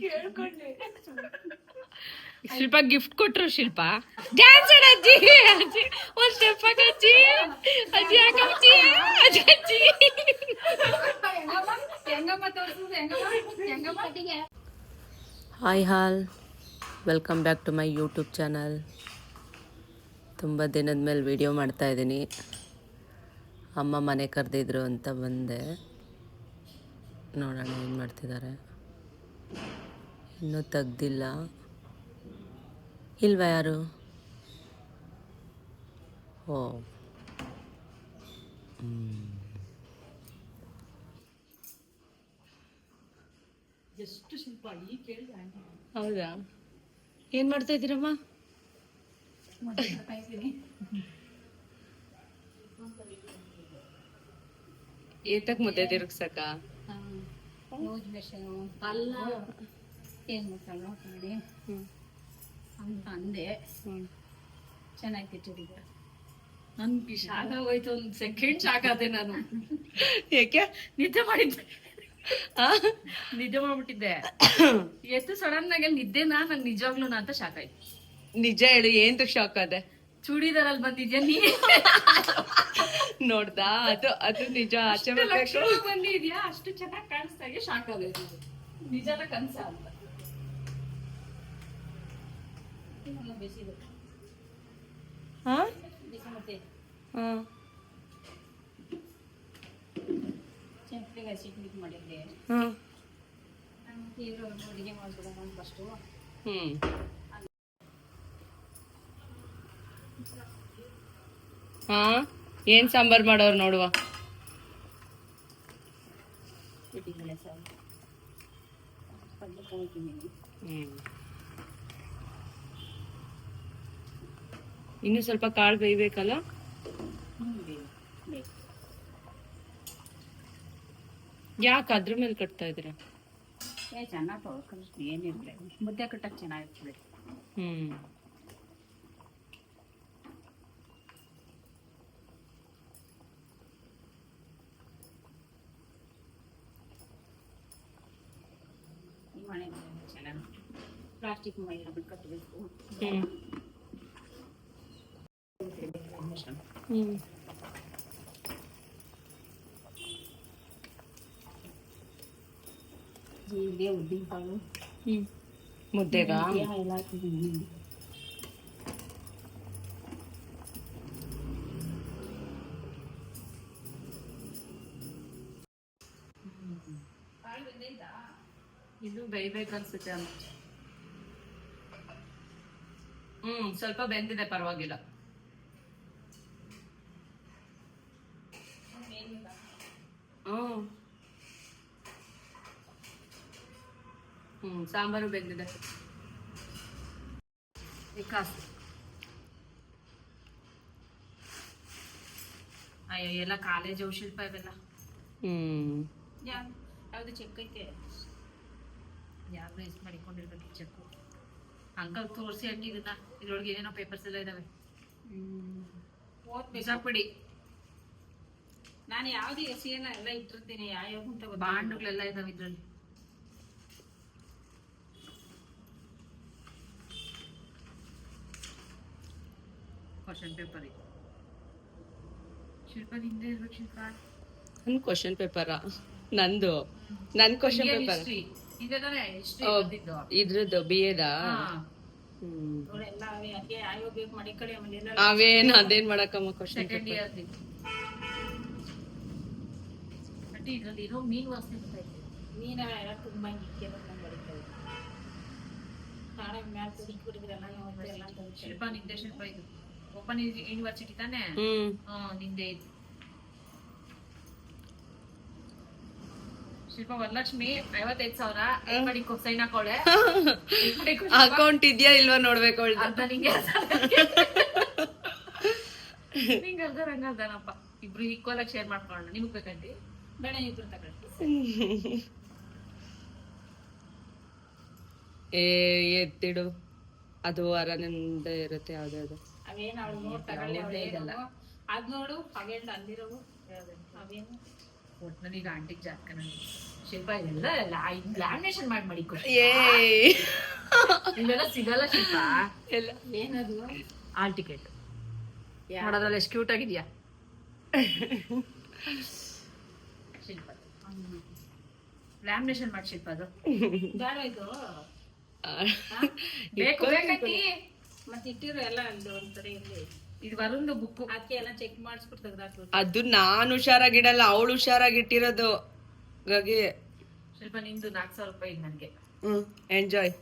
ಕೇಳ್ಕೊಂಡೆ. ಶಿಲ್ಪ gift ಕೊಟ್ರು. ಶಿಲ್ಪ dance ಅಜ್ಜಿ ಅಜ್ಜಿ ಒಂದ್ ಸ್ಟೆಪ್ ಅಜ್ಜಿ ಅಜ್ಜಿ ಅಜ್ಜಿ ಅಜ್ಜಿ ಅಜ್ಜಿ. Hi all, welcome back to my YouTube channel. ತುಂಬ ದಿನದ ಮೇಲೆ ವಿಡಿಯೋ ಮಾಡ್ತಾಯಿದ್ದೀನಿ. ಅಮ್ಮ ಮನೆ ಕರೆದಿದ್ರು ಅಂತ ಬಂದೆ. ನೋಡೋಣ ಏನು ಮಾಡ್ತಿದ್ದಾರೆ. ಇನ್ನೂ ತೆಗ್ದಿಲ್ಲ. ಇಲ್ವಾ ಯಾರು? ಓ ಹೌದಾ? ಏನು ಮಾಡ್ತಾ ಇದ್ದೀರಮ್ಮ? ಏತಕ್ ಮುದ್ದೆ ತಿರುಗ್ಸಕ್ಕ? ಅಲ್ಲ ಏನ್ ಮಕ್ಕಳು ನೋಡಿ ಅಂತ ಅಂದೆ. ಚೆನ್ನಾಗಿ ತಿಟ್ಟಿದ್ದೆ. ನನ್ಗೆ ಶಾಕ್ ಆಗೋಯ್ತು. ಒಂದು ಸೆಕೆಂಡ್ ಶಾಕ್ ಆದೆ ನಾನು. ಯಾಕೆ? ನಿದ್ದೆ ಮಾಡಿದ್ದೆ, ನಿದ್ದೆ ಮಾಡ್ಬಿಟ್ಟಿದ್ದೆ. ಎಷ್ಟು ಸಡನ್ ಆಗಿ ನಿದ್ದೆನಾ ನಂಗೆ ನಿಜವಾಗ್ಲೂ ಅಂತ ಶಾಕ್ ಆಯ್ತು. ನಿಜ ಹೇಳು, ಏನ್ ಶಾಕ್ ಆದೆ? ಚೂಡಿದಾರಲ್ಲಿ ಬಂದಿದ್ಯಾ ನೀ? ನೋಡ್ದಾ? ಅದು ನಿಜ. ಆಚೆ ಬಂದಿದ್ಯಾ, ಅಷ್ಟು ಚೆನ್ನಾಗಿ ಕಾಣಿಸ್ತಾ ಇದೆ. ಶಾಕ್ ಆಗೋಯ್ತು. ನಿಜನ ಕನ್ಸ ಅಂತ. ಮಾಡಿದ್ದೆ ಅಡಿಗೆ ಮಾಡ್ಬಿಡೋಣ ಫಸ್ಟು. ಏನ್ ಸಾಂಬಾರ್ ಮಾಡೋರು ನೋಡುವ. ಇನ್ನು ಸ್ವಲ್ಪ ಕಾಳು ಬೇಯ್ಬೇಕಲ್ಲ? ಯಾಕೆ ಅದ್ರ ಮೇಲೆ ಕಟ್ತಾ ಇದ್ರ? ಚೆನ್ನಾಗಿ ತೊಳ್ಕೊಂಡು ಏನಿಲ್ಲ, ಮುದ್ದೆ ಕಟ್ಟಕ್ ಚೆನ್ನಾಗಿರ್ತದೆ. ಮನೆ ಚೆನ್ನಾಗಿ ಪ್ಲಾಸ್ಟಿಕ್ ಮೈಲಿ ಕಟ್ಟಬೇಕು. ಜೀರಿಗೆ, ಉದ್ದಿನಕಾಳು ಮುದ್ದೆಗ ಎಲ್ಲ ಹಾಕಿದ್ದೀನಿ. ಇನ್ನು ಬೇಯ್ಬೇಕನ್ಸುತ್ತೆ ಅಮ್ಮ. ಸ್ವಲ್ಪ ಬೆಂದಿದೆ, ಪರವಾಗಿಲ್ಲ. ಸಾಂಬಾರು ಬೆಂದಿದೆ. ಅಯ್ಯೋ, ಎಲ್ಲ ಕಾಲೇಜ್ ಶಿಲ್ಪ ಇವೆಲ್ಲ. ಯಾವ್ದು ಚೆಕ್ ಐತೆ? ಯಾವ್ದು ಇಸ್ ಮಾಡಿಕೊಂಡಿರ್ಬೇಕು ಚೆಕ್ಕು. ಅಂಕಲ್ ತೋರಿಸಿ ಹಂಗಿದ ಇದ್ರೊಳಗೆ ಏನೇನೋ ಪೇಪರ್ಸ್ ಎಲ್ಲ ಇದಾವೆ. ಬಿಸಾಕ್ಬಿಡಿ. ನಾನು ಯಾವ್ದು ಎಸಿಯನ್ನ ಎಲ್ಲ ಇಟ್ಟಿರ್ತೀನಿ. ಯಾವ್ಯಾವ ಅಂತ ಬಾಂಡುಗಳೆಲ್ಲ ಇದಾವೆ ಇದ್ರಲ್ಲಿ. ಕ್ವಶನ್ ಪೇಪರ್ ಇದು. ಶಿಲ್ಪ ನಿಂದೆ ಇರ್ಬೇಕು ಶಿಲ್ಪ. ನನ್ ಕ್ವಶನ್ ಪೇಪರಾ? ನಂದು? ನನ್ ಕ್ವಶನ್ ಪೇಪರ್ ಇದ್ರದ್ದು BA-ದ? ಅವೇನ್ ಅದೇನ್ ಮಾಡಕ್ಕಮ್ಮ ಕ್ವಶನ್ ಪೇಪರ್. ಇದ್ರಲ್ಲಿರೋ ಮೀನು ವಾಸನೆ ಗೊತ್ತಾಯ್ತು. ಮೀನ ತುಂಬಾ ಶಿಲ್ಪ ನಿಂದೆ. ಶಿಲ್ಪ ಇದು ಓಪನ್ ಯೂನಿವರ್ಸಿಟಿ ತಾನೆ? ನಿಂದೆ ಇದು. ಶಿಲ್ಪ ವರಲಕ್ಷ್ಮಿ 55,000 ಸೈನ್ ಹಾಕೋಳೆ. ಅಕೌಂಟ್ ಇದೆಯಾ ಇಲ್ವಾ ನೋಡ್ಬೇಕು. ನಿಂಗೆ ಅರ್ಧ ರಂಗಲ್ದಾನಪ್ಪ. ಇಬ್ರು ಈಕ್ವಲ್ ಆಗಿ ಶೇರ್ ಮಾಡ್ಕೊಳ್ಳೋಣ. ನಿಮಗ್ ಬೇಕಂಡಿ? ಬೇಡ, ಇಬ್ರು ತಗೊಳ್ಳಿ. ಎತ್ತಿಡು. ಅದು ಅರನಿಂದ ಇರುತ್ತೆ. ಯಾವ್ದು ಅವೇನು ಅವಳು ನೋಡ್ ತಗೊಳ್ಳಿ. ಅದ್ ನೋಡು, ಅವೇನು ಅಂದಿರೋವು ಅವೇನು ಒಟ್ನಲ್ಲಿ ಈಗ ಆಂಟಿಗೆ ಜಾತಕ. ಶಿಲ್ಪ ಇದೆಲ್ಲ ಲ್ಯಾಮಿನೇಷನ್ ಮಾಡಿ ಏ ಇವೆಲ್ಲ ಸಿಗಲ್ಲ ಶಿಲ್ಪ. ಎಲ್ಲ ಏನದು ಆಲ್ ಟಿಕೆಟ್ ನೋಡೋದ್ರಲ್ಲಿ ಎಷ್ಟು ಕ್ಯೂಟ್ ಆಗಿದ್ಯಾ ಶಿಲ್ಪ. ಲ್ಯಾಮಿನೇಷನ್ ಮಾಡಿ ಶಿಲ್ಪ ಅದು ಬೇಡ ಇದು ಬೇಕು ಬೇಕಂತಿ ಮತ್ತೆ ಇಟ್ಟಿರೋ ಎಲ್ಲ ಅಲ್ಲಿ ಒಂಥರ ಇಲ್ಲಿ ಇದು ಬರೋದು ಬುಕ್ ಅದಕ್ಕೆ ಎಲ್ಲ ಚೆಕ್ ಮಾಡಿಸ್ಬಿಟ್ಟು ತೆಗ್ದಾಕ್ಬೇಕು. ಅದು ನಾನ್ ಹುಷಾರಾಗಿಡಲ್ಲ, ಅವಳು ಹುಷಾರಾಗಿಟ್ಟಿರೋದು. ಹಾಗಾಗಿ ಶಿಲ್ಪ ನಿಂದು 4,000 ರೂಪಾಯಿ ನನ್ಗೆ. Enjoy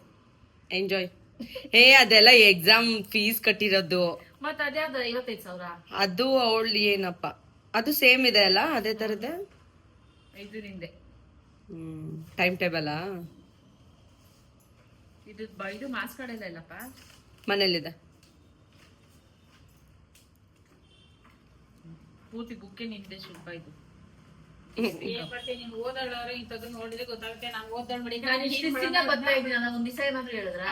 enjoy. ಏ ಅದೆಲ್ಲ ಎಕ್ಸಾಮ್ ಫೀಸ್ ಕಟ್ಟಿರೋದು. ಮತ್ತೆ ಅದೇ ಅದು 55,000 ಅದು ಅವಳು ಏನಪ್ಪ ಅದು ಸೇಮ್ ಇದೆ ಅಲ್ಲ, ಅದೇ ತರದ್ದೇ. ಇದು ನಿಂದೆ ಟೈಮ್ ಟೇಬಲಾ? ಇದು ಮಾಸ್ ಕಾರ್ಡ್ ಎಲ್ಲ ಇಲ್ಲಪ್ಪ, ಮನೇಲಿದೆ. ಪೂರ್ತಿ ಬುಕ್ಕೆ ನಿಂದೆ ಶಿಲ್ಪ. ಇದು ನೀನು ಓದಾಳವ್ರೆ ಇಂಥದ್ದು ನೋಡಿದ್ರೆ ಗೊತ್ತಾಗುತ್ತೆ. ನಾನು ಓದಾಳ್ ಮಾಡಿ ಬರ್ತಾ ಇದ್ದೀನಿ. ನಾನು ಒಂದ್ ದಿವಸ ಏನಾದ್ರು ಹೇಳಿದ್ರ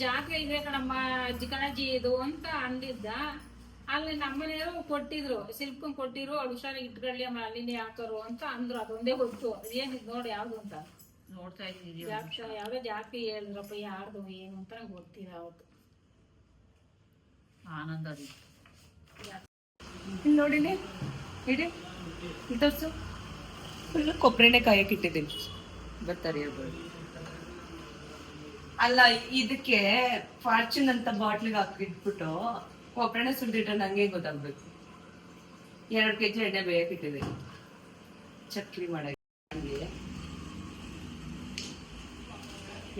ಜಾತ್ರೆ ಇದೆ ಕಣಮ್ಮ ಅಜ್ಜಿ ಕಣಜ್ಜಿ ಇದು ಅಂತ ಅಂದಿದ್ದ. ಅಲ್ಲಿ ನಮ್ಮನೆಯವರು ಕೊಟ್ಟಿದ್ರು, ಶಿಲ್ಪನ್ ಕೊಟ್ಟಿರು, ಅವ್ಳು ಹುಷಾರಾಗಿ ಇಟ್ಕೊಳ್ಳಿ ಆಮೇಲೆ ಅಲ್ಲಿಂದ ಹಾಕೋರು ಅಂತ ಅಂದ್ರು. ಅದೊಂದೇ ಗೊತ್ತು. ಏನಿದ್ ನೋಡಿ ಯಾವ್ದು ಅಂತ ನೋಡ್ತಾ ಇದ್ದೀನಿ. ಯಾವ್ದೋ ಜಾತಿ ಹೇಳಿದ್ರಪ್ಪ, ಯಾರ್ದು ಏನು ಅಂತ ನಂಗೆ ಗೊತ್ತಿಲ್ಲ ಅವತ್ತು. ಆನಂದ ನೋಡಿನಿ ಇಡಿ ತೋರ್ಸು. ಫುಲ್ ಕೊಬ್ಬರಿನೇ ಕಾಯಕ್ಕೆ ಇಟ್ಟಿದ್ದೀನಿ. ಬರ್ತಾರೆ ಅಲ್ಲ, ಇದಕ್ಕೆ ಫಾರ್ಚೂನ್ ಅಂತ ಬಾಟ್ಲಿಗೆ ಹಾಕಿಟ್ಬಿಟ್ಟು ಕೊಬ್ಬರಿನೇ ಸುರಿದಿಟ್ರೆ ನಂಗೆ ಗೊತ್ತಾಗ್ಬೇಕು. 2 kg ಎಣ್ಣೆ ಬೇಯಕ್ಕೆ ಇಟ್ಟಿದ್ದೀನಿ ಚಕ್ಲಿ ಮಾಡಕ್ಕೆ.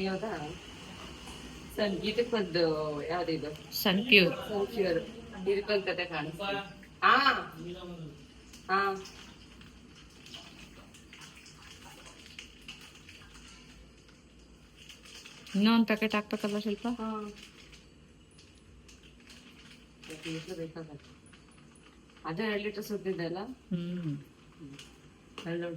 ಯಾವ್ದಾ ಸಂಗೀತಕ್ಕೊಂದು ಯಾವ್ದಿದು ಸನ್ಪ್ಯೂರ್ ಇದಕ್ಕೊಂದು ಕತೆ ಕಾಣಿಸ್ತೀನಿ. ಹಾ ಹಾ ಇನ್ನೊಂದು ಪ್ಯಾಕೆಟ್ ಹಾಕ್ಬೇಕಲ್ಲ ಶಿಲ್ಪ. ಬೇಕಾಗತ್ತೆ. ಅದೇ 2 ಲೀಟರ್ ಸುದ್ದಿದೆ ಅಲ್ಲ. ಹಲೋ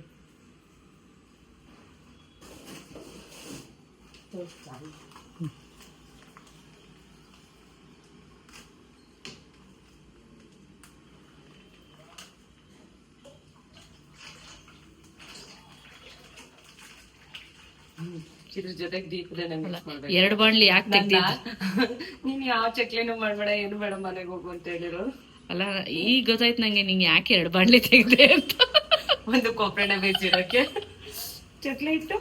ಇದ್ರ ಜೊತೆಗೆ ದೀಪದ 2 ಬಾಣ್ಲಿ ಯಾಕೆ ತೆಗ್ದಿದ್ದ? ನೀನ್ ಯಾವ ಚಕ್ಲಿನೂ ಮಾಡ್ಬೇಡ, ಏನು ಬೇಡ, ಮನೆಗೆ ಹೋಗು ಅಂತ ಹೇಳಿರೋ. ಅಲ್ಲ ಈಗ ಗೊತ್ತಾಯ್ತು ನಂಗೆ ನಿಂಗೆ ಯಾಕೆ 2 ಬಾಣ್ಲಿ ತೆಗ್ದೆ ಅಂತ. ಒಂದು ಕೊಬ್ಬರಿನ ಬೇಯಿಸಿಡಕ್ಕೆ ಚಕ್ಲಿ ಇಟ್ಟು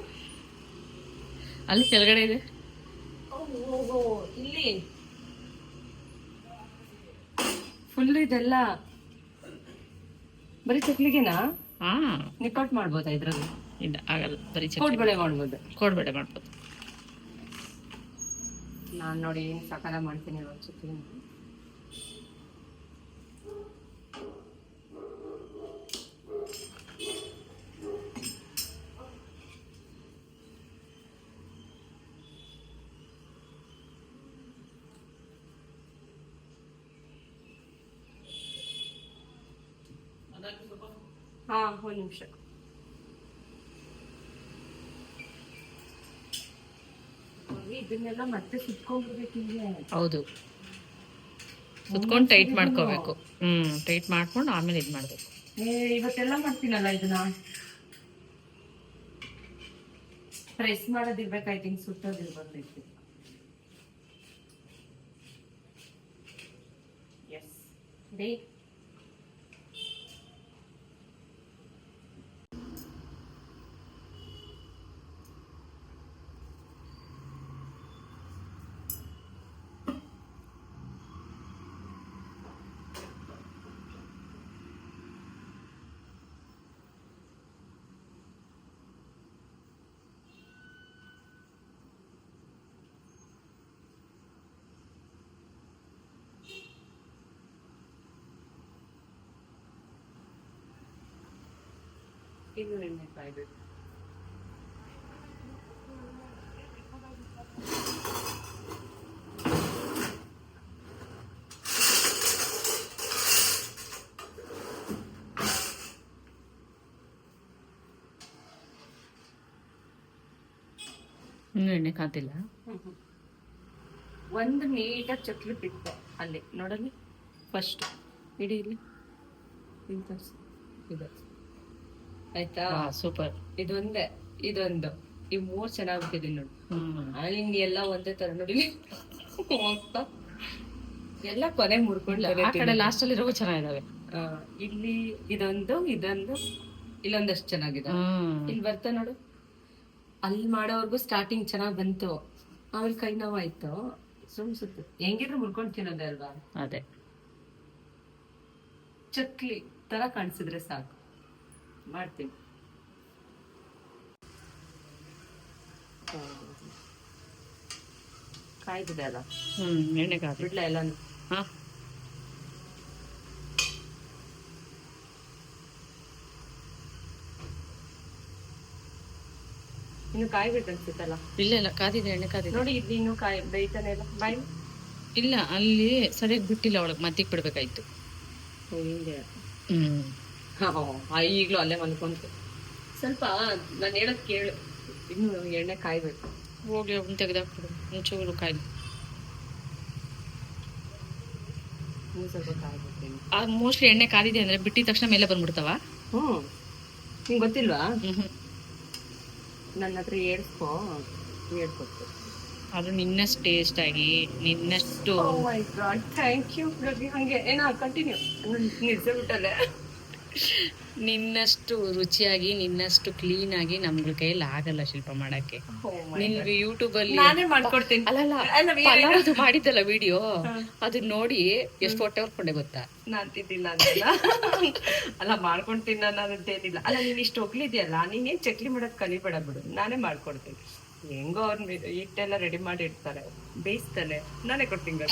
ಅಲ್ಲಿ ಕೆಳಗಡೆ ಇದೆ. ಇಲ್ಲಿ ಫುಲ್ ಇದೆಲ್ಲ ಬರೀ ಚಕ್ಲಿಗೆನಾ? ಹಾ ನಿಪ್ಪಟ್ಟು ಮಾಡ್ಬೋದಾ ಇದ್ರಲ್ಲಿ? ಇಲ್ಲ ಆಗಲ್ಲ, ಬರೀ ಕೋಡ್ಬಳೆ ಮಾಡ್ಬೋದು. ಕೋಡ್ಬೇಳೆ ಮಾಡ್ಬೋದು. ನಾನ್ ನೋಡಿ ಏನ್ ಸಕಾಲ ಮಾಡ್ತೀನಿ ಚಕ್ಲಿ. ಹಾ 1 ನಿಮಿಷ. ಇದನ್ನೆಲ್ಲ ಮತ್ತೆ ಸುತ್ಕೊಂಡ್ಬಿಡ್ಬೇಕಿದೆ. ಹೌದು, ಸುತ್ಕೊಂಡು ಟೈಟ್ ಮಾಡ್ಕೋಬೇಕು. ಟೈಟ್ ಮಾಡ್ಕೊಂಡು ಆಮೇಲೆ ಇದು ಮಾಡ್ಬೇಕು. ಇವತ್ತೆಲ್ಲ ಮಾಡ್ತೀನಲ್ಲ ಇದನ್ನ ಪ್ರೆಸ್ ಮಾಡೋದಿರ್ಬೇಕಾಯ್ತು, ಹಿಂಗ್ ಸುತ್ತೋದಿರ್ಬರ್ತೈತಿ. ಎಸ್ ಡೇ ಇದು ಎಣ್ಣೆ ಕಾಯ್ಬೇಕು. ಇನ್ನೂ ಎಣ್ಣೆ ಕಾತಿಲ್ಲ. ಒಂದು ನೀಟಾಗಿ ಚಕ್ಲಿ ಬಿಟ್ಟೆ ಅಲ್ಲಿ ನೋಡಲಿ. ಫಸ್ಟ್ ಇಡೀ ಇಲ್ಲಿ ಇದು ಆಯ್ತಾ ಸೂಪರ್. ಇದೊಂದೇ ಇದೊಂದು ಈ 3 ಚೆನ್ನಾಗ್ಬಿಟ್ಟಿದೆ ನೋಡಿ. ಹಿಂಗೆ ಎಲ್ಲ ಒಂದೇ ತರ ನೋಡಿ ಹೋಗ್ತಾ ಎಲ್ಲ ಕೊನೆ ಮುರ್ಕೊಂಡು ಆ ಕಡೆ ಲಾಸ್ಟ್ ಅಲ್ಲಿ ಇರೋ ಚೆನ್ನಾಗಿದಾವೆ. ಇಲ್ಲಿ ಇದೊಂದು ಇಲ್ಲೊಂದಷ್ಟು ಚೆನ್ನಾಗಿದೆ. ಇಲ್ಲಿ ಬರ್ತಾ ನೋಡು, ಅಲ್ಲಿ ಮಾಡೋವರ್ಗು ಸ್ಟಾರ್ಟಿಂಗ್ ಚೆನ್ನಾಗ್ ಬಂತು, ಆಮೇಲೆ ಕೈ ನೋವಾಯ್ತು, ಸುತ್ತ ಹೆಂಗಿದ್ರು ಮುರ್ಕೊಂಡ್ ತಿನ್ನೋದೇ ಅಲ್ವಾ. ಅದೇ ಚಕ್ಲಿ ತರ ಕಾಣಿಸಿದ್ರೆ ಸಾಕು, ಮಾಡ್ತೀನಿ. ಕಾಯ್ದಿದೆ ಅಲ್ಲ, ಎಣ್ಣೆ ಕಾಫಿ ಬಿಡ್ಲ ಎಲ್ಲಾನು. ಹಾ ಇನ್ನು ಕಾಯ್ಬೇಕು ಅನ್ಸುತ್ತಲ್ಲ. ಇಲ್ಲ ಕಾದಿದೆ, ಎಣ್ಣೆ ಕಾದಿದೆ ನೋಡಿ. ಇದು ಇನ್ನು ಬೇಯ್ತಾನೆ ಇಲ್ಲ ಬಾಯಿ. ಇಲ್ಲ ಅಲ್ಲಿ ಸರಿಯಾಗಿ ಬಿಟ್ಟಿಲ್ಲ, ಒಳಗೆ ಮದ್ದಿಗೆ ಬಿಡ್ಬೇಕಾಯ್ತು. ಹಿಂಗೆ ಈಗ್ಲೂ ಅಲ್ಲೇ ಮಲ್ಕೊಂತು. ಸ್ವಲ್ಪ ನಾನು ಹೇಳೋದ್ ಕೇಳು, ಇನ್ನು ಎಣ್ಣೆ ಕಾಯ್ಬೇಕು. ಹೋಗ್ಲಿ ಅವ್ನು ತೆಗೆದಾಕ್ಬಿಡು, ಮುಂಚೂರು ಕಾಯ್ದು. ಇನ್ನು ಸ್ವಲ್ಪ ಕಾಯ್ಬೇಕು. ಮೋಸ್ಟ್ಲಿ ಎಣ್ಣೆ ಕಾದಿದೆ ಅಂದ್ರೆ ಬಿಟ್ಟಿದ ತಕ್ಷಣ ಮೇಲೆ ಬಂದ್ಬಿಡ್ತಾವ. ನಿಂಗೆ ಗೊತ್ತಿಲ್ವಾ? ನನ್ನ ಹತ್ರ ಹೇಳ್ಕೊಟ್ಟು ಅದು ನಿನ್ನಷ್ಟು ಟೇಸ್ಟ್ ಆಗಿ ನಿನ್ನಷ್ಟು. Thank you. ಹಂಗೆ ಏನೋ ಕಂಟಿನ್ಯೂ ನಿಲ್ಸಬಿಟ್ಟಲ್ಲೇ. ನಿನ್ನಷ್ಟು ರುಚಿಯಾಗಿ ನಿನ್ನಷ್ಟು ಕ್ಲೀನ್ ಆಗಿ ನಮ್ಗಳ ಕೈಯಲ್ಲಿ ಆಗಲ್ಲ ಶಿಲ್ಪ ಮಾಡಕ್ಕೆ. ನಿನ್ ಯೂಟ್ಯೂಬ್ ಅಲ್ಲಿ ನಾನೇ ಮಾಡ್ಕೊಡ್ತೀನಿ. ಅಲ್ಲ ಪಲಾವ್ದು ಮಾಡಿದ್ದಲ್ಲ ವಿಡಿಯೋ, ಅದನ್ನ ನೋಡಿ ಎಷ್ಟು ಹೊಟ್ಟೆ ಹೊರ್ಕೊಂಡೆ ಗೊತ್ತಾ. ನಾನ್ ತಿಂದಿಲ್ಲ ಅಂತಲ್ಲ, ಅಲ್ಲ ಮಾಡ್ಕೊಂಡ್ ತಿನ್ನೋದಂತೇನಿಲ್ಲ. ಅಲ್ಲ ನೀನ್ ಇಷ್ಟು ಹೋಗ್ಲಿದ್ಯಲ್ಲ, ನೀನೇನ್ ಚಕ್ಲಿ ಮಾಡೋದ್ ಕಲಿಬೇಡ ಬಿಡು, ನಾನೇ ಮಾಡ್ಕೊಡ್ತೀನಿ. ಹೆಂಗೋ ಅವ್ರ ಹಿಟ್ಟೆಲ್ಲ ರೆಡಿ ಮಾಡಿ ಇಡ್ತಾರೆ, ಬೇಯಿಸ್ತಾನೆ, ನಾನೇ ಕೊಡ್ತೀನಿ.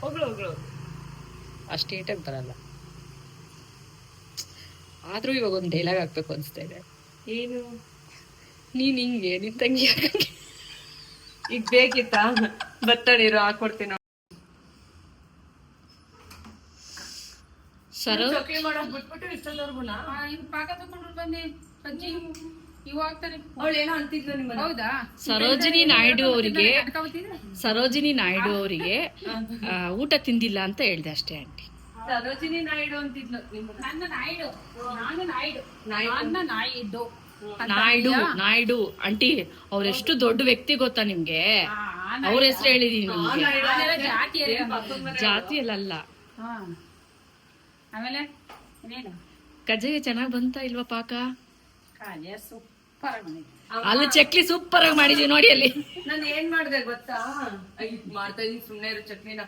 ಹೋಗ್ಳು ಅಷ್ಟು ನೀಟಾಗಿ ಬರಲ್ಲ. ಆದ್ರೂ ಇವಾಗ ಒಂದು ಡೈಲಾಗ್ ಹಾಕ್ಬೇಕು ಅನ್ಸ್ತಾ ಇದೆ. ಏನು? ನೀನ್ ಹಿಂಗೆ ನಿನ್ ತಂಗಿ ಈಗ ಬೇಕಿತ್ತಾ? ಬತ್ತಡಿರು ಹಾಕೊಡ್ತೀನಿ. ಚಕ್ಲಿ ಮಾಡೋಕ್ ಬಿಟ್ಬಿಟ್ಟು ಇಷ್ಟೊಂದವರ್ಗುನಾ ಪಾಕ ತಗೊಂಡ್ರು ಬನ್ನಿ ಅಜ್ಜಿ ಇವಾಗ ಅವಳು ಏನೋ ಅಂತಿದ್ಲು ನಿಮ್ಮ. ಹೌದಾ? ಸರೋಜಿನಿ ನಾಯ್ಡು ಅವರಿಗೆ ಊಟ ತಿಂದಿಲ್ಲ ಅಂತ ಹೇಳ್ದೆ ಅಷ್ಟೇ ಆಂಟಿ. ಸರೋಜಿನಿ ನಾಯ್ಡು ಅಂತಿದ್ಲು. ನಾಯ್ಡು ಆಂಟಿ ಅವ್ರೆಷ್ಟು ದೊಡ್ಡ ವ್ಯಕ್ತಿ ಗೊತ್ತಾ ನಿಮ್ಗೆ? ಅವ್ರ ಹೆಸರು ಹೇಳಿದೀನಿ ನಿಮ್ಗೆ, ಜಾತಿಯಲ್ಲ. ಆಮೇಲೆ ಕಜ್ಜಾಯ ಚೆನ್ನಾಗ್ ಬಂತ ಇಲ್ವಾ ಪಾಕ? ಅಲ್ಲಿ ಚಕ್ಲಿ ಸೂಪರ್ ಆಗಿ ಮಾಡಿದೀವಿ ನೋಡಿ. ಅಲ್ಲಿ ನಾನು ಏನ್ ಮಾಡ್ದೆ ಗೊತ್ತಾ? ಮಾಡ್ತಾ ಇದೀನಿ, ಸುಮ್ನೆ ಇರೋ ಚಟ್ನಿನ.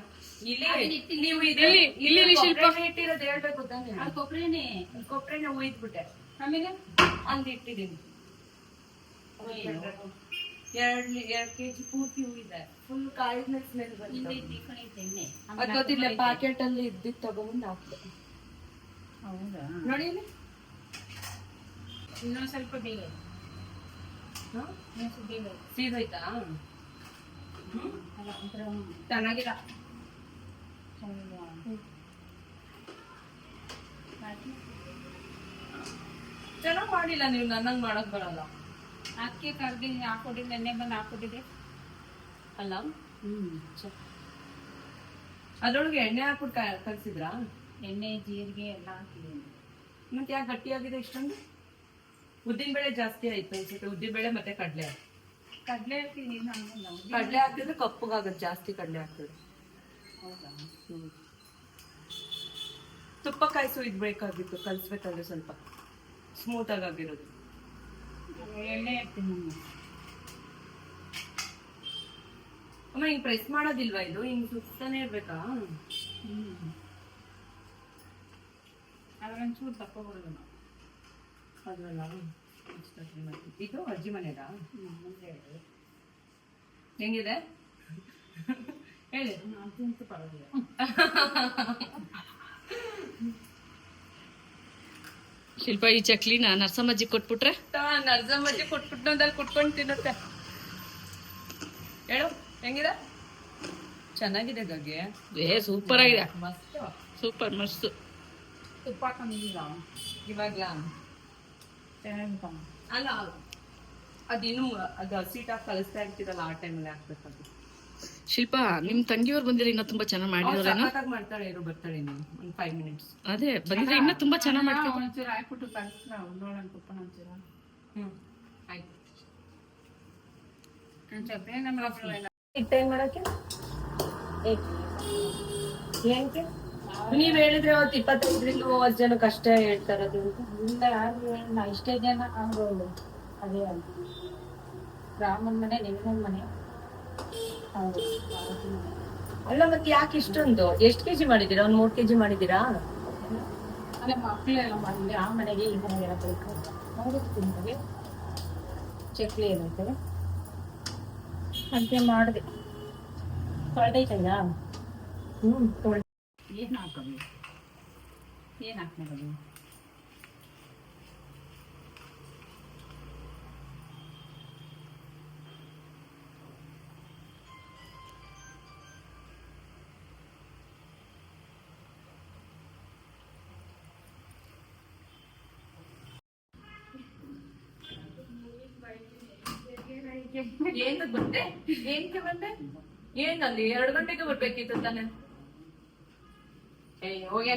ಇಲ್ಲಿ ಶಿಲ್ಪ ಇಟ್ಟಿರೋದು ಹೇಳ್ಬೇಕು ತಾನೆ. ಕೊಬ್ಬರಿನ ಹುಯ್ದ್ಬಿಟ್ಟೆ, ಆಮೇಲೆ ಅಲ್ಲಿ ಇಟ್ಟಿದ್ದೀನಿ. 2 kg ಪೂರ್ತಿ ಹುಯ್ದೆ. ಫುಲ್ ಕಾಯಿನ ಸ್ಮೆಲ್ ಬಂತು. ಗೊತ್ತಿಲ್ಲ, ಪ್ಯಾಕೆಟ್ ಅಲ್ಲಿ ಇದ್ದಿದ್ದು ತಗೊಂಡು ಹಾಕ್ದೆ. ಹೌದಾ? ನೋಡಿ ಇನ್ನೊಂದ್ ಸ್ವಲ್ಪ ಬೇಗ ಸೀದೋಯ್ತಾ? ಚೆನ್ನಾಗಿಲ್ಲ. ಚೆನ್ನಾಗ್ ಮಾಡಿಲ್ಲ ನೀವು, ನನ್ನಂಗ್ ಮಾಡಕ್ ಬರಲ್ಲ. ಅದಕ್ಕೆ ಕರ್ದಿ ಹಾಕೊಟ್ಟಿದ್ದೆ, ಎಣ್ಣೆ ಬಂದು ಹಾಕೊಟ್ಟಿದ್ದೆ ಅಲ್ಲ. ಅದ್ರೊಳಗೆ ಎಣ್ಣೆ ಹಾಕ್ಬಿಟ್ಟು ಕಲ್ಸಿದ್ರಾ? ಎಣ್ಣೆ ಜೀರಿಗೆ ಎಲ್ಲ ಹಾಕಿದ್ದೀನಿ. ಮತ್ತೆ ಯಾಕೆ ಗಟ್ಟಿಯಾಗಿದೆ ಇಷ್ಟೊಂದು? ಉದ್ದಿನ ಬೇಳೆ ಜಾಸ್ತಿ ಆಯ್ತು ಅನ್ಸುತ್ತೆ. ಉದ್ದಿನ ಬೇಳೆ ಮತ್ತೆ ಕಡಲೆ ಹಾಕ್ತೀನಿ. ಕಡಲೆ ಹಾಕಿದ್ರೆ ಕಪ್ಪಗಾಗತ್ತೆ, ಜಾಸ್ತಿ ಕಡಲೆ ಹಾಕಿದ್ರೆ. ಹೌದಾ? ತುಪ್ಪ ಕಾಯಿಸು ಇದ್ಬೇಕಾಗಿತ್ತು, ಕಲ್ಸ್ಬೇಕಾದ್ರೆ ಸ್ವಲ್ಪ ಸ್ಮೂತ್ ಆಗಿರೋದು. ಎಣ್ಣೆ ಹಾಕ್ತೀನಿ ಅಮ್ಮ. ಹಿಂಗ್ ಪ್ರೆಸ್ ಮಾಡೋದಿಲ್ವಾ ಇದು? ಹಿಂಗ್ ಸುತ್ತಾನೆ ಇರ್ಬೇಕಾ? ಅದ್ರೊಂಚೂರು ತಕ್ಕೊಬಿಡೋದು ನಾವು. ಅದ್ರಲ್ಲ ಇದು ಅಜ್ಜಿ ಮನೆದಾ? ಹೆಂಗಿದೆ ಹೇಳಿ. ಅದಂತೂ ಪರವಾಗಿಲ್ಲ. ಶಿಲ್ಪ ಈ ಚಕ್ಲಿನ ನರಸಮ್ಮಜ್ಜಿ ಕೊಟ್ಬಿಟ್ರೆ? ನರಸಮ್ಮಜ್ಜಿ ಕೊಟ್ಬಿಟ್ಟು ಅದ್ರಲ್ಲಿ ಕುಟ್ಕೊಂಡು ತಿನ್ನುತ್ತೆ. ಹೇಳು ಹೆಂಗಿದೆ? ಚೆನ್ನಾಗಿದೆ ಗಗ್ಗೆ. ಸೂಪರ್ ಆಗಿದೆ, ಮಸ್ತ್ ಸೂಪರ್ ಮಸ್ತ್. ತುಪ್ಪ ಹಾಕೊಂಡಿಲ್ಲ ಇವಾಗ್ಲಾ? ಅಲ್ಲ, ಅದಿನ್ನು ಅದು ಹಸಿಟಾಗಿ ಕಲಿಸ್ತಾ ಇರ್ತೀರಲ್ಲ, ಆ ಟೈಮಲ್ಲಿ ಹಾಕ್ಬೇಕದು. ಶಿಲ್ಪ ನಿಮ್ ತಂಗಿಯವ್ರು ಬಂದಿದ್ರೆ ಇನ್ನೂ ತುಂಬಾ ಚೆನ್ನಾಗಿ ಮಾಡಿರೋರೇನೋ. ಸಖತ್ತಾಗಿ ಮಾಡ್ತಾಳೆ, ಇರು ಬರ್ತಾಳೆ ನೀನು ಒಂದು 5 minutes. ಅದೇ ಬಂದಿದ್ರೆ ಇನ್ನೂ ತುಂಬಾ ಚೆನ್ನಾಗಿ ಮಾಡ್ತಾರೆ. ಒಂಚೂರು ಹಾಕ್ಬಿಟ್ಟು ಕಳಿಸ್ತಾ ನೋಡೋಣ ಪಪ್ಪನ ಒಂಚೂರು. ಆಯ್ತು. ಒಂಚೂರು ನಮ್ಮ ಇಟ್ಟೇನ್ ಮಾಡಕ್ಕೆ ಏನಕ್ಕೆ ನೀವ್ ಹೇಳಿದ್ರೆ ಅವತ್ತು 25ರಿಂದ 30 ಜನ ಕಷ್ಟ ಹೇಳ್ತಾರದು ಇಲ್ಲ ನಾ ಇಷ್ಟೇ ಜನ ಅವರು ಅದೇ ರಾಮನ ಮನೆ ನಿಮ್ಮನ ಮನೆ ಹೌದು ಅಲ್ಲ ಮತ್ತೆ ಯಾಕೆ ಇಷ್ಟೊಂದು? ಎಷ್ಟು ಕೆಜಿ ಮಾಡಿದೀರಾ? ಒಂದ್ 3 kg ಮಾಡಿದೀರಾ? ಅಲ್ಲ ಮಕ್ಕಳೆಲ್ಲ ಮಾಡಿದ್ರೆ ಆ ಮನೆಗೆ ಈ ಮನೆಗೆ ಎಲ್ಲ ಬೇಕು ನೋಡೋದು ತಿಂತಾರೆ ಚಕ್ಲಿ ಏನಂತಾರೆ ಅಂತ ಮಾಡಿದೆ ತೊಳೆದೈತಲ್ಲ ಏನು ಹಾಕೋದು ಏನು ಹಾಕ್ಬೋದು ಏನು ಬಂದೆ? ಏನಕ್ಕೆ ಬಂದೆ? ಏನಲ್ಲಿ 2 ಗಂಟೆಗೆ ಬರ್ಬೇಕಿತ್ತು ತಾನೆ. ಹೋಗೆ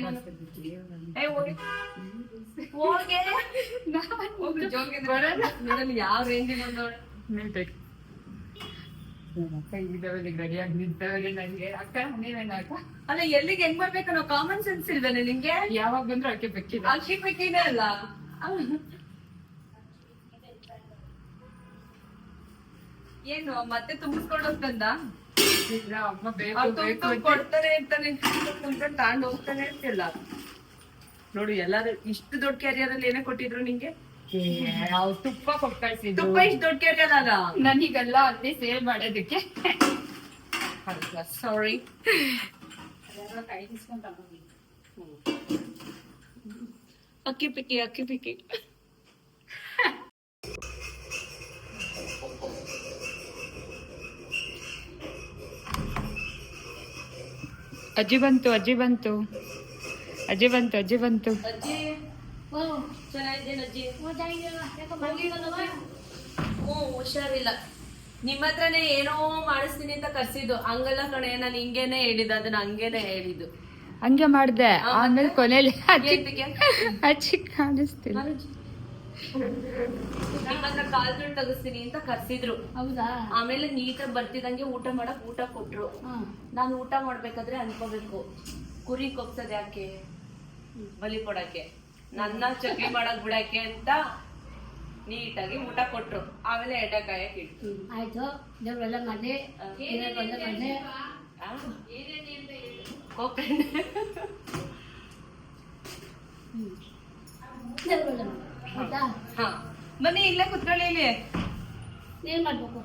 ಯಾವ ರೇಂಜಿಗೆ ಬಂದವಳೆ ರೆಡಿಯಾಗಿ ನಿಂತವರೆ ನಂಗೆ ಅಕ್ಕ ನೀವೇನಾಕ ಅಲ್ಲ ಎಲ್ಲಿಗೆ ಹೆಂಗ್ ಬರ್ಬೇಕು ನಾವು ಕಾಮನ್ ಸೆನ್ಸ್ ಇಲ್ವೇನೆ ನಿಂಗೆ? ಯಾವಾಗ ಬಂದ್ರು ಅಕ್ಕೆ ಬೇಕಿಲ್ಲ ಅಕ್ಕಿ ಬೇಕಿದೆ ಅಲ್ಲ. ಏನು ಮತ್ತೆ ತುಂಬಿಸ್ಕೊಂಡು ಹೋಗ್ತಂದ? ಅಮ್ಮ ಬೇಕು ಕೊಡ್ತಾನೆ ಇರ್ತಾನೆ, ತುಂಬ್ಕೊಂಡು ತಗೊಂಡು ಹೋಗ್ತಾನೆ ಇರ್ತಿಲ್ಲ. ನೋಡು ಎಲ್ಲಾರು ಇಷ್ಟು ದೊಡ್ಡ ಕ್ಯಾರಿಯರ್ ಅಲ್ಲಿ ಏನೇ ಕೊಟ್ಟಿದ್ರು ನಿಂಗೆ? ತುಪ್ಪ ಕೊಟ್ಟು ಕಳ್ಸಿದ್ದು ತುಪ್ಪ ಇಷ್ಟು ದೊಡ್ಡ ಕ್ಯಾರಿಯರ್ ಅಲ್ಲ. ನನಗೆಲ್ಲ ಅದೇ ಸೇಲ್ ಮಾಡೋದಕ್ಕೆ ಸಾರಿ. ಅಕ್ಕಿ ಪಿಕ್ಕಿ ಅಕ್ಕಿ ಪಿಕ್ಕಿ. ಅಜ್ಜಿ ಬಂತು ಅಜ್ಜಿ ಬಂತು ಅಜ್ಜಿ ಬಂತು ಅಜ್ಜಿ ಬಂತು ಅಜ್ಜಿ ಚೆನ್ನಾಗಿದ್ದೇನೆ ಅಜ್ಜಿ. ಹುಷಾರಿಲ್ಲ. ನಿಮ್ಮ ಹತ್ರನೇ ಏನೋ ಮಾಡಿಸ್ತೀನಿ ಅಂತ ಕರ್ಸಿದ್ದು. ಹಂಗಲ್ಲ ಕಣೆ, ನಾನು ಹಿಂಗೇನೆ ಹೇಳಿದ್ದು, ಅದನ್ನ ಹಂಗೇನೆ ಹೇಳಿದ್ದು. ಹಂಗೆ ಮಾಡ್ದೆ. ಆಮೇಲೆ ಕೊನೆಯಲ್ಲಿ ಏನ್ಬಿಗೆ? ಅಜ್ಜಿ ಕಾಣಿಸ್ತಿಲ್ಲ. ನಿಮ್ಮ ಹತ್ರ ಕಾಲ್ ದುಡ್ಡು ತೆಗಿಸ್ತೀನಿ ಅಂತ ಕರ್ಸಿದ್ರು. ಹೌದಾ? ಆಮೇಲೆ ನೀಟಾಗಿ ಬರ್ತಿದಂಗೆ ಊಟ ಮಾಡಕ್ ಊಟ ಕೊಟ್ರು. ನಾನು ಊಟ ಮಾಡ್ಬೇಕಾದ್ರೆ ಅನ್ಕೋಬೇಕು, ಕುರಿ ಕೊಪ್ಸೋದ್ ಯಾಕೆ, ಬಲಿ ಕೊಡಕ್ಕೆ, ನನ್ನ ಚಕ್ಲಿ ಮಾಡಕ್ ಬಿಡಕ್ಕೆ ಅಂತ ನೀಟಾಗಿ ಊಟ ಕೊಟ್ರು. ಆಮೇಲೆ ಎಡ್ಡೆಕಾಯಕ್ಕೆ ಇಟ್ಟು ಆಯ್ತು. ದೇವ್ರೆಲ್ಲ ಮಾಡಿ ಹಾ ಬನ್ನಿ ಇಲ್ಲೇ ಕುತ್ಕೊಳ್ಳಿ. ಇಲ್ಲಿ ಏನ್ ಮಾಡ್ಬೇಕು?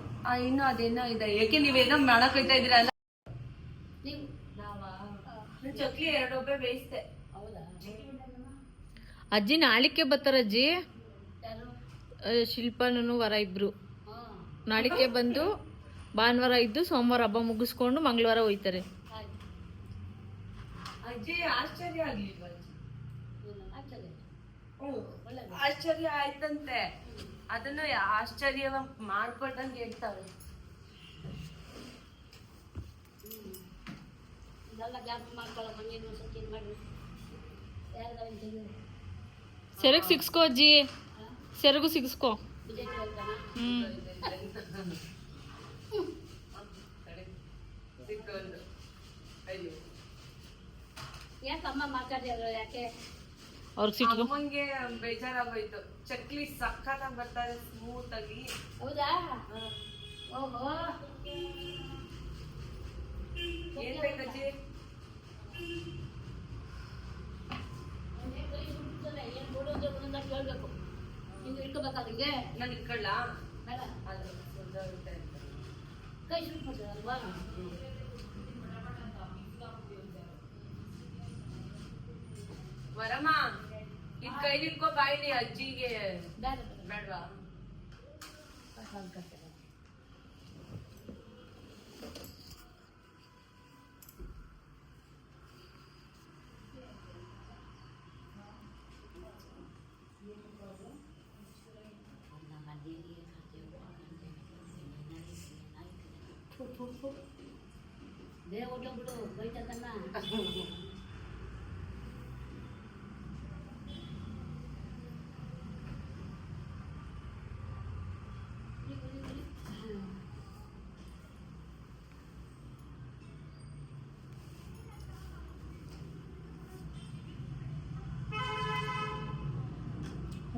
ಇನ್ನು ಅದೇನೋ ಇದೆ. ಯಾಕೆ ನೀವೇನೋ ಮಾಡಕ್ ಹೋಯ್ತಾ ಇದೀರಲ್ಲ? ಚಕ್ಲಿ 2 ಒಬ್ಬೆ ಬೇಯಿಸ್ದೆ. ಅಜ್ಜಿ ನಾಳಿಕೆ ಬರ್ತಾರ ಅಜ್ಜಿ. ಶಿಲ್ಪನೂ ವರ ಇಬ್ರು ನಾಳಿಕೆ ಬಂದು ಭಾನುವಾರ ಇದ್ದು ಸೋಮವಾರ ಹಬ್ಬ ಮುಗಿಸ್ಕೊಂಡು ಮಂಗಳವಾರ ಹೋಯ್ತಾರೆ. ಅಜ್ಜಿ ಆಶ್ಚರ್ಯ ಆಗ್ಲಿಲ್ವಾ? ಆಶ್ಚರ್ಯ ಆಯ್ತಂತೆ. ಅದನ್ನ ಆಶ್ಚರ್ಯ ಮಾಡ್ಕೊಳ್ದಂಗೆ ಹೇಳ್ತಾವೆ. ಸೆರಗು ಸಿಕ್ಸ್ಕೋ ಅಜ್ಜಿ, ಸೆರಗು ಸಿಕ್ಸ್ಕೋ. ಯಾಕಮ್ಮ ಮಾತಾಡಿದ್ರು? ಯಾಕೆ ಅವ್ರಿಗೆ ಸಿಟ್ಕೋ. ಅಮ್ಮಂಗೆ ಬೇಜಾರಾಗೋಯ್ತು. ಚಕ್ಲಿ ಸಖತ್ತಾಗಿ ಬರ್ತಾರೆ, ಸ್ಮೂತ್ ಆಗಿ. ಹೌದಾ? ಓಹೋ, ಏನ್ ಬೇಕಜ್ಜಿ? ಏನ್ ಬಿಡೋದು ಒಂದೊಂದ ಕೇಳ್ಬೇಕು. ಹಿಂಗೆ ಇಟ್ಕೋಬೇಕಾದ್ರೆ ನಾನು ಇಟ್ಕೊಳ್ಳ ಬೇಡ, ಅದು ಕೈ ಸುಟ್ಬಿಡ್ತದಲ್ವಾ? ವರಮ್ಮ ಇದ್ ಕೈಲಿ ಇಟ್ಕೋ, ಬಾಯಿಲಿ ಅಜ್ಜಿಗೆ ಬೇಡ ಬೇಡವಾ? ಬೇಗ ಹೊಟ್ಟೋಗ್ಬಿಡು ಬೈತಕ್ಕನ್ನ.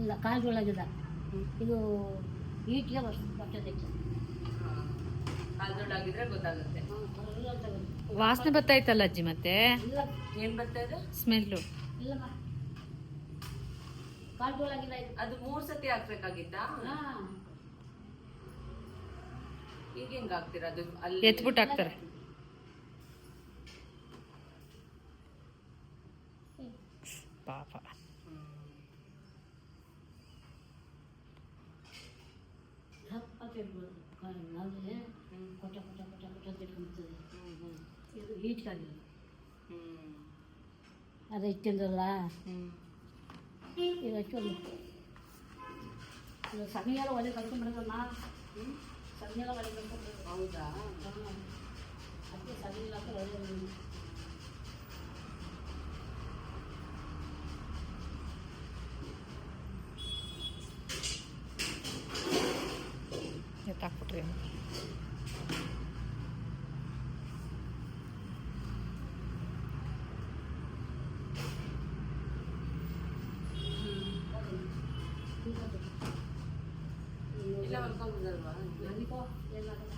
ಇಲ್ಲ ಕಾಲ್ಗೊಳಗಿದ ಇದು ಈಟಿಗೆ ಬರ್ತದೆ. ಕಾಲ್ದೊಳಗಿದ್ರೆ ಗೊತ್ತಾಗುತ್ತೆ. ವಾಸನೆ ಬರ್ತಾಯ್ತಲ್ಲ ಅಜ್ಜಿ ಮತ್ತೆ ಏನ್ ಬರ್ತಾ ಇದೆ? ಸ್ಮೆಲ್ಲು. ಇಲ್ಲಮ್ಮ ಕಾಲ್ಗೊಳಗಿಲ್ಲ ಇದು. ಅದು 3 ಸತಿ ಹಾಕ್ಬೇಕಾಗಿತ್ತ? ಹಾಂ ಈಗ ಹೆಂಗ್ ಹಾಕ್ತೀರ? ಅದು ಅಲ್ಲಿ ಎತ್ಬಿಟ್ಟು ಹಾಕ್ತಾರೆ. ಪಾಪ ದಪ್ಪ ತಿರ್ಬೋದು ನಾವೇ ಕೊಟ್ಟ ಕೊಟ್ಟ ಕೊಟ್ಟ ಕೊಟ್ಟ ತಿರ್ಕೊಂಡ್ಬಿಡ್ತದೆ. ಇದು ಹೀಟ್ಗಾಗಿಲ್ಲ ಅದು ಇಟ್ಟಿಂದ್ರಲ್ಲ ಈಗ ಹಚ್ಚೋದು. ಇದು ಸಗಣಿಯೆಲ್ಲ ಒಲೆ ಕಲ್ತ್ಕೊಂಡ್ಬಿಡೋದಮ್ಮ. ಸಗಣಿಯೆಲ್ಲ ಒಲೆ ಕಲ್ತ್ಕೊಂಡ್ಬಿಡೋದು. ಹೌದಾ? ಅದಕ್ಕೆ ಸಗಣಿ ಹಾಕಿ ಒಲೆ ಎತ್ತಾಕ್ಬಿಟ್ರಿ. ಇಲ್ಲ ಹೊಲ್ಕೊಂಡ್ಬಿಡಲ್ವಾ? ನನಗೋ ಏನಾಗಲ್ಲ.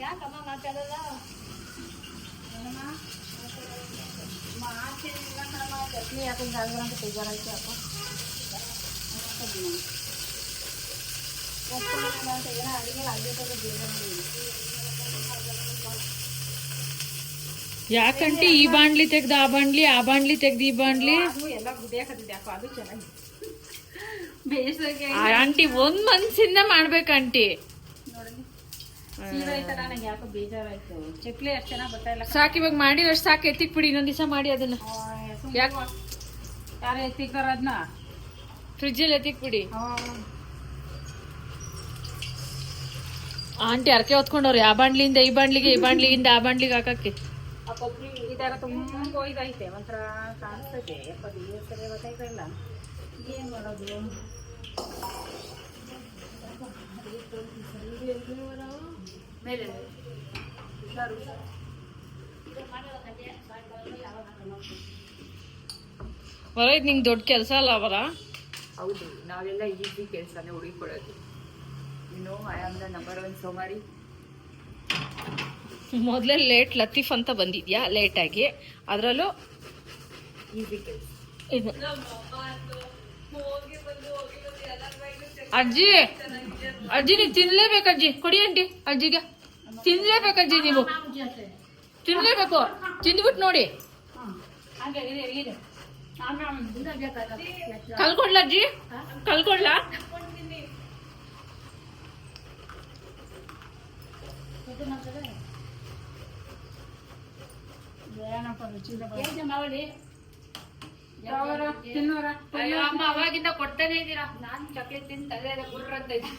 ಯಾಕಮ್ಮ ಮಾತಾಡಲ್ಲ? ಚಟ್ನಿ ಹಾಕೊಂಡು ಅಂತ ಬೇಜಾರಾಯ್ತು ಅಪ್ಪ. ಏನೋ ಅಡುಗೆ ಅಡ್ಗೆ ಬೇಜಾರು. ಯಾಕಂಟಿ ಈ ಬಾಂಡ್ಲಿ ತೆಗ್ದು ಆ ಬಾಂಡ್ಲಿ, ಆ ಬಾಂಡ್ಲಿ ತೆಗ್ದು ಈ ಬಾಂಡ್ಲಿ. ಎಲ್ಲ ಬುದಿಯಾಕತ್ತಿದ್ದೆ ಯಾಕೋ ಅದು ಚೆನ್ನಾಗಿ ಬೇಯಿಸೋಕೆ ಆಂಟಿ ಒಂದ್ ಮನ್ಸಿಂದ ಮಾಡ್ಬೇಕು ಆಂಟಿ. ಸೀರೆ ಐತಲ್ಲ ನಂಗೆ ಯಾಕೋ ಬೇಜಾರಾಯ್ತು. ಚಕ್ಲಿ ಅಷ್ಟು ಚೆನ್ನಾಗಿ ಬರ್ತಾ ಇಲ್ಲ. ಸಾಕು ಇವಾಗ ಮಾಡಿರೋಷ್ಟು ಸಾಕು, ಎತ್ತಿಕ್ ಬಿಡಿ. ಇನ್ನೊಂದ್ ದಿವಸ ಮಾಡಿ ಅದನ್ನ ಯಾಕೆ ಯಾರು ಎತ್ತಿಕ್ತಾರ ಅದನ್ನ ಫ್ರಿಜ್ಜಲ್ಲಿ ಎತ್ತಿಕ್ ಬಿಡಿ. ಆಂಟಿ ಅರ್ಕೆ ಹೊತ್ಕೊಂಡವ್ರು ಆ ಬಾಂಡ್ಲಿಂದ ಈ ಬಾಂಡ್ಲಿಗೆ, ಈ ಬಾಂಡ್ಲಿಗಿಂದ ಆ ಬಾಂಡ್ಲಿಗೆ ಹಾಕಕ್ಕೆ. ಆ ಕೊಬ್ಬರಿ ಇದಾಗ ತುಂಬ ಇದೈತೆ ಒಂಥರ ಕಾಣಿಸ್ತೈತೆ. ಎಪ್ಪದು ಸರಿ ಗೊತ್ತಾಯ್ತಾ ಇಲ್ಲ ಏನು ಮಾಡೋದು. ಮೇಲೆ ವರ ಇದು ನಿಂಗೆ ದೊಡ್ಡ ಕೆಲಸ ಅಲ್ಲ ಅವರ? ಹೌದು, ನಾವೆಲ್ಲ ಈಸಿ ಕೆಲಸನೇ ಹುಡುಕೊಡೋದು. ಐ ಆಮ್ ದ ನಂಬರ್ 1 ಸೋಮಾರಿ. ಮೊದಲೇ ಲೇಟ್ ಲತೀಫ್ ಅಂತ ಬಂದಿದ್ಯಾ ಲೇಟಾಗಿ, ಅದರಲ್ಲೂ ಈಸಿ ಕೆಲಸ. ಇದು ಅಜ್ಜಿ ಅಜ್ಜಿ ನೀವು ತಿನ್ಲೇಬೇಕು. ಅಜ್ಜಿ ಕೊಡಿ ಆಂಟಿ, ಅಜ್ಜಿಗೆ ತಿನ್ಲೇಬೇಕು. ಅಜ್ಜಿ ನೀವು ತಿನ್ಲೇಬೇಕು. ತಿಂದ್ಬಿಟ್ಟು ನೋಡಿ. ಹಾಗೆ ಇದೆ ಇದೆ ಕಲ್ಕೊಡ್ಲ ಅಜ್ಜಿ? ಕಲ್ಕೊಡ್ಲ? ಏನಪ್ಪ ರುಚಿ ಮಾಡಿ ತಿನ್ನೋರ ಅಯ್ಯೋ ಅಮ್ಮ ಅವಾಗಿಂದ ಕೊಡ್ತಾನೆ ಇದ್ದೀರಾ. ನಾನು ಚಕ್ಲಿ ತಿಂದು ತಲೆ ಎಲ್ಲ ಗುರ್ರ ಅಂತ ಇದ್ದೆ.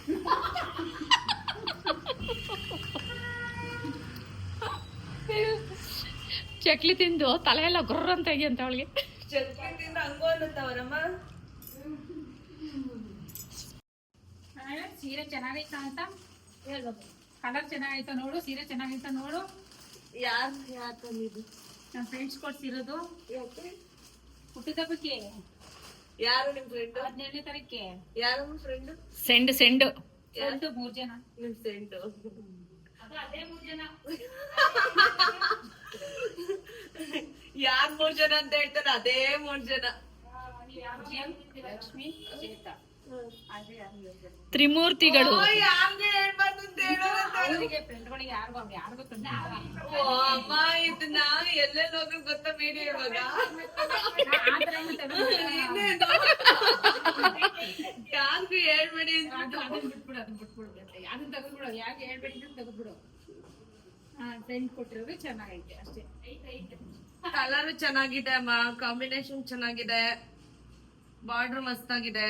ಚಕ್ಲಿ ತಿಂದು ತಲೆ ಎಲ್ಲ ಗುರ್ರ ಅಂತ ಇದೆ ಅಂತ ಅವಳಿಗೆ. ಸೀರೆ ಚೆನ್ನಾಗೈತ ಅಂತ ಹೇಳ್ಬೇಕು. ಕಲರ್ ಚೆನ್ನಾಗೈತ ನೋಡು, ಸೀರೆ ಚೆನ್ನಾಗೈತ ನೋಡು. ಯಾರು ತಂದಿದ್ದು? ನನ್ನ ಫ್ರೆಂಡ್ಸ್ ಕೊಡ್ಸಿರೋದು. ಹುಟ್ಟಿದಬ್ಬಕ್ಕೆ ಯಾರು ನಿಮ್ ಫ್ರೆಂಡ್? 17ನೇ ತಾರೀಕೆ. ಯಾರು ನಿಮ್ ಫ್ರೆಂಡ್? ಸೆಂಡ್ ಸೆಂಡ್ ಒಂದು 3 ಜನ. ನಿಮ್ ಫ್ರೆಂಡ್ ಅದೇ 3 ಜನ. ಯಾರ್ 3 ಜನ ಅಂತ ಹೇಳ್ತಾರೆ? ಅದೇ 3 ಜನ. ಲಕ್ಷ್ಮಿ, ಶ್ವೇತಾ. ಅದೇ ತ್ರಿಮೂರ್ತಿಗಳು. ಯಾರ್ಗೆ ಹೇಳ್ಬಾರ್ದು ಅಂತ ಹೇಳೋರಂತೆ. ಅವರಿಗೆ ಫ್ರೆಂಡ್ಗಳಿಗೆ ಯಾರಿಗೂ ತಂದಿಲ್ಲ. ಓ ಅಮ್ಮ, ಇದನ್ನ ಎಲ್ಲೆಲ್ಲಿ ಹೋಗಕ್ ಗೊತ್ತಾ ವಿಡಿಯೋ ಇವಾಗ? ಯಾರ್ಗು ಹೇಳ್ಬೇಡಿ ಅಂತ. ಅದನ್ನ ಬಿಟ್ಬಿಡು. ಅದನ್ನ ತೆಗೆದ್ಬಿಡು. ಯಾಕೆ ಹೇಳ್ಬೇಡಿ ಅಂತ ತೆಗೆದ್ಬಿಡು. ಫ್ರೆಂಡ್ ಕೊಟ್ಟಿರೋದು ಚೆನ್ನಾಗೈತೆ ಅಷ್ಟೇ. ಕಲರ್ ಚೆನ್ನಾಗಿದೆ ಅಮ್ಮ, ಕಾಂಬಿನೇಷನ್ ಚೆನ್ನಾಗಿದೆ, ಬಾರ್ಡರ್ ಮಸ್ತಾಗಿದೆ.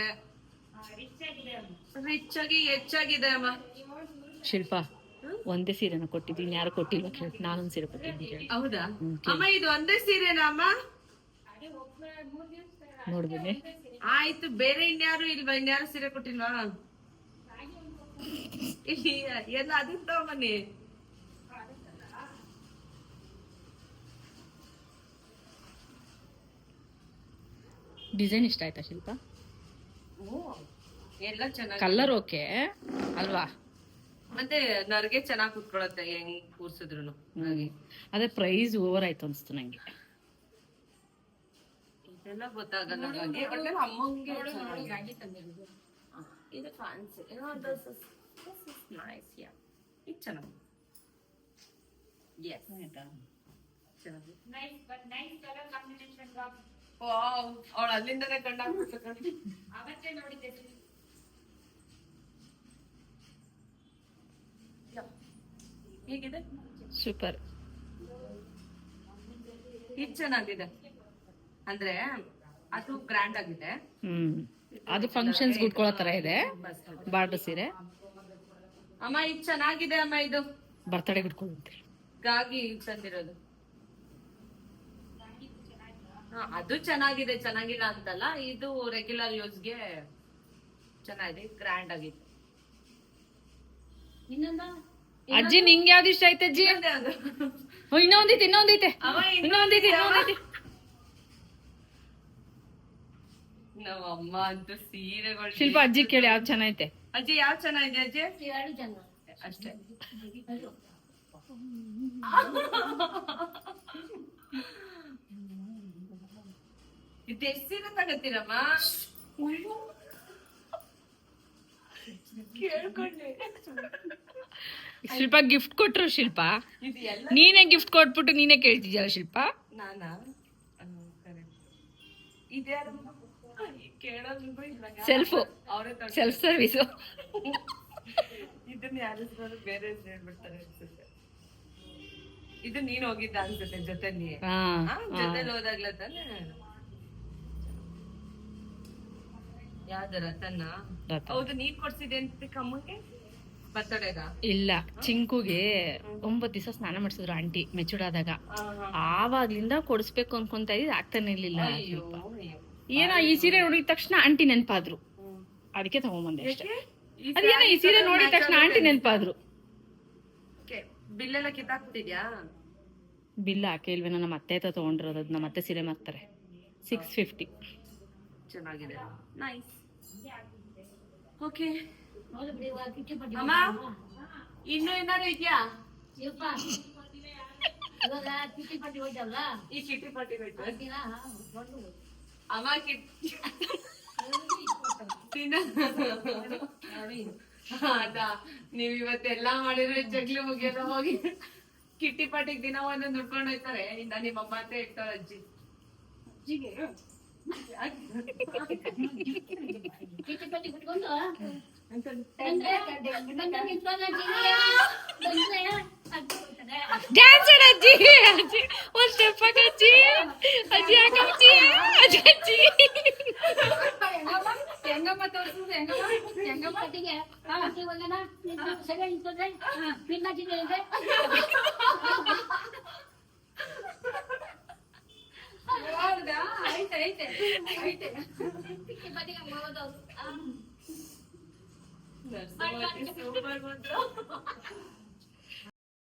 ರಿಚ್ ಆಗಿ ಹೆಚ್ಚಾಗಿದೆ ಅಮ್ಮ. ಶಿಲ್ಪ ಒಂದೇ ಸೀರೆನ ಕೊಟ್ಟಿದ್ದೀನಿ, ಯಾರು ಕೊಟ್ಟಿಲ್ವ ಕೇಳಿ, ನಾನೊಂದು ಸೀರೆ ಕೊಟ್ಟಿದ್ದೀನಿ. ಹೌದಾ ಅಮ್ಮ? ಇದು ಒಂದೇ ಸೀರೆನಾ ಅಮ್ಮ? ನೋಡ್ಬೇನೆ. ಆಯ್ತು, ಬೇರೆ ಇನ್ಯಾರು ಇಲ್ವಾ? ಇನ್ಯಾರು ಸೀರೆ ಕೊಟ್ಟಿಲ್ವಾ? ಎಲ್ಲ ಅದನ್ನ ತಗೊಂಬನ್ನಿ. ಡಿಸೈನ್ ಇಷ್ಟ ಆಯ್ತಾ ಶಿಲ್ಪ? ಎಲ್ಲ ಚೆನ್ನಾಗಿ, ಕಲರ್ ಓಕೆ ಅಲ್ವಾ? ಮತ್ತೆ ನರ್ಗೆ ಚೆನ್ನಾಗಿ ಕುತ್ಕೊಳತ್ತೆ ಹೆಂಗ್ ಕೂರ್ಸಿದ್ರು. ಅದೇ ಪ್ರೈಸ್ ಓವರ್ ಆಯ್ತು ಅನ್ಸ್ತು ನಂಗೆ. ಇದೆಲ್ಲ ಗೊತ್ತಾಗಲ್ಲ ನನಗೆ. ಒಟ್ನಲ್ಲಿ ಅಮ್ಮಂಗೆ ಚೆನ್ನಾಗಿದೆ. ಇದು ಫ್ಯಾನ್ಸಿ. ನೈಸ್. ಯಾ, ಇದು ಚೆನ್ನಾಗಿ. ಯೆಸ್, ಚೆನ್ನಾಗಿ. ವಾವ್, ಅವಳು ಅಲ್ಲಿಂದನೇ ಕಂಡಾಗ್ಬಿಟ್ಟು ಅವತ್ತೇ ನೋಡಿದ್ದೆ. ಹೇಗಿದೆ? ಸೂಪರ್. ಇದು ಚೆನ್ನಾಗಿದೆ. ಅಂದ್ರೆ ಅದು ಗ್ರ್ಯಾಂಡ್ ಆಗಿದೆ. ಅದು ಫಂಕ್ಷನ್ಸ್ ಉಟ್ಕೊಳ್ಳೋ ತರ ಇದೆ. ಬಾರ್ಡರ್ ಸೀರೆ ಅಮ್ಮ ಇದು ಚೆನ್ನಾಗಿದೆ ಅಮ್ಮ. ಇದು ಬರ್ತಡೇ ಉಟ್ಕೊಳ್ಳುತ್ತೆ. ಗಾಗಿ ತಂದಿರೋದು. ಅದು ಚೆನ್ನಾಗಿದೆ, ಚೆನ್ನಾಗಿಲ್ಲ ಅಂತಲ್ಲ. ಇದು ರೆಗ್ಯುಲರ್ ಯೂಸ್ಗೆ ಚೆನ್ನಾಗಿದೆ, ಗ್ರ್ಯಾಂಡ್ ಆಗಿದೆ. ಅಜ್ಜಿ ನಿಂಗೆ ಯಾವ್ದು ಇಷ್ಟ ಆಯ್ತು ಅಜ್ಜಿ? ಇನ್ನೊಂದೈತೆ ಇನ್ನೊಂದೈತೆ. ನಮ್ಮ ಅಮ್ಮ ಅಂತೂ ಸೀರೆಗಳು. ಶಿಲ್ಪ ಅಜ್ಜಿ ಕೇಳಿ ಯಾವ್ದು ಚೆನ್ನಾಗೈತೆ? ಅಜ್ಜಿ ಯಾವ್ ಚೆನ್ನಾಗಿದೆ ಅಜ್ಜಿ? ಅಷ್ಟೇ. ಇದು ಎಷ್ಟು ಸೀರೆ ತಗತ್ತೀರಮ್ಮ? ಕೇಳ್ಕೊಂಡೆ. ಶಿಲ್ಪ ಗಿಫ್ಟ್ ಕೊಟ್ರು ಶಿಲ್ಪ, ಇದು ಎಲ್ಲ ನೀನೇ ಗಿಫ್ಟ್ ಕೊಟ್ಬಿಟ್ಟು ನೀನೇ ಕೇಳ್ತಿದ್ಯಲ್ಲ ಶಿಲ್ಪ. ನಾನಾ? ಇದ್ಯಾರು ಕೇಳೋದು? ಸೆಲ್ಫ್ ಅವರೇ ಸೆಲ್ಫ್ ಸರ್ವಿಸು. ಇದನ್ನ ಯಾರು ಬೇರೆ ಹೇಳ್ಬಿಡ್ತಾರೆ ಅನ್ಸುತ್ತೆ. ಇದು ನೀನ್ ಹೋಗಿದ್ದ ಅನ್ಸುತ್ತೆ ಜೊತೆಲಿ. ಜೊತೆಲಿ ಹೋದಾಗ್ಲ ತಾನೆ. ಯಾವ್ದು ರತನ? ಹೌದು, ನೀನ್ ಕೊಡ್ಸಿದೆ ಅಂತ ಕಮ್ಮಗೆ ಬರ್ತಡೆಗ? ಇಲ್ಲ, ಚಿಂಕುಗೆ 9 ದಿವಸ ಸ್ನಾನ ಮಾಡಿಸಿದ್ರು ಆಂಟಿ ಮೆಚೂರ್ಡ್ ಆದಾಗ. ಆವಾಗ್ಲಿಂದ ಕೊಡಿಸ್ಬೇಕು ಅನ್ಕೊಂತ ಇದ್ದಿದ್ ಆಗ್ತಾನೆ ಇರ್ಲಿಲ್ಲ. ಏನೋ ಈ ಸೀರೆ ನೋಡಿದ ತಕ್ಷಣ ಆಂಟಿ ನೆನ್ಪಾದ್ರು, ಅದಕ್ಕೆ ತಗೊಂಬಂದೆ ಅಷ್ಟೇ. ಅದೇನೋ ಈ ಸೀರೆ ನೋಡಿದ ತಕ್ಷಣ ಆಂಟಿ ನೆನ್ಪಾದ್ರು. ಬಿಲ್ಲೆಲ್ಲ ಕಿತ್ತಾಕ್ತಿದ್ಯಾ? ಬಿಲ್ ಹಾಕಿಲ್ವೇ, ನಮ್ಮ ಅತ್ತೆ ಹತ್ರ ತಗೊಂಡಿರೋದು. ನಮ್ಮ ಅತ್ತೆ ಸೀರೆ ಮಾರ್ತಾರೆ 650. ಚೆನ್ನಾಗಿದೆ, ನೈಸ್. ಓಕೆ ಅಮ್ಮ, ಇನ್ನು ಏನಾರು ಇದೆಯಾ? ಈ ಕಿಟ್ಟಿ ಪಾಟಿ ಬೇಕು ಅಮ್ಮ. ಅದಾ, ನೀವ್ ಇವತ್ತೆಲ್ಲಾ ಮಾಡಿರೋ ಜಗ್ಲಿ ಮುಗಿಯೋದ ಹೋಗಿ ಕಿಟ್ಟಿ ಪಾಟಿಗೆ ದಿನ ಒಂದೊಂದು ದುಡ್ಕೊಂಡು ಹೋಯ್ತಾರೆ. ಇನ್ನ ನಿಮ್ಮ ಅಮ್ಮ ಹತ್ರ ಇರ್ತಾರ ಅಜ್ಜಿ. ಅಜ್ಜಿಗೆ ಡ್ಯಾನ್ಸ್ ಅಜ್ಜಿ, ಅಜ್ಜಿ ಒಂದ್ ಸ್ಟೆಪ್ ಅಜ್ಜಿ, ಅಜ್ಜಿ ಹಾಕಜ್ಜಿ, ಅಜ್ಜಿ ಅಜ್ಜಿ ಹೆಂಗಮ್ಮ ತೋರಿಸುದು? ಹೆಂಗಮ್ಮ ಐತೆ ಸೂಪರ್ ಬಂದ್ರು.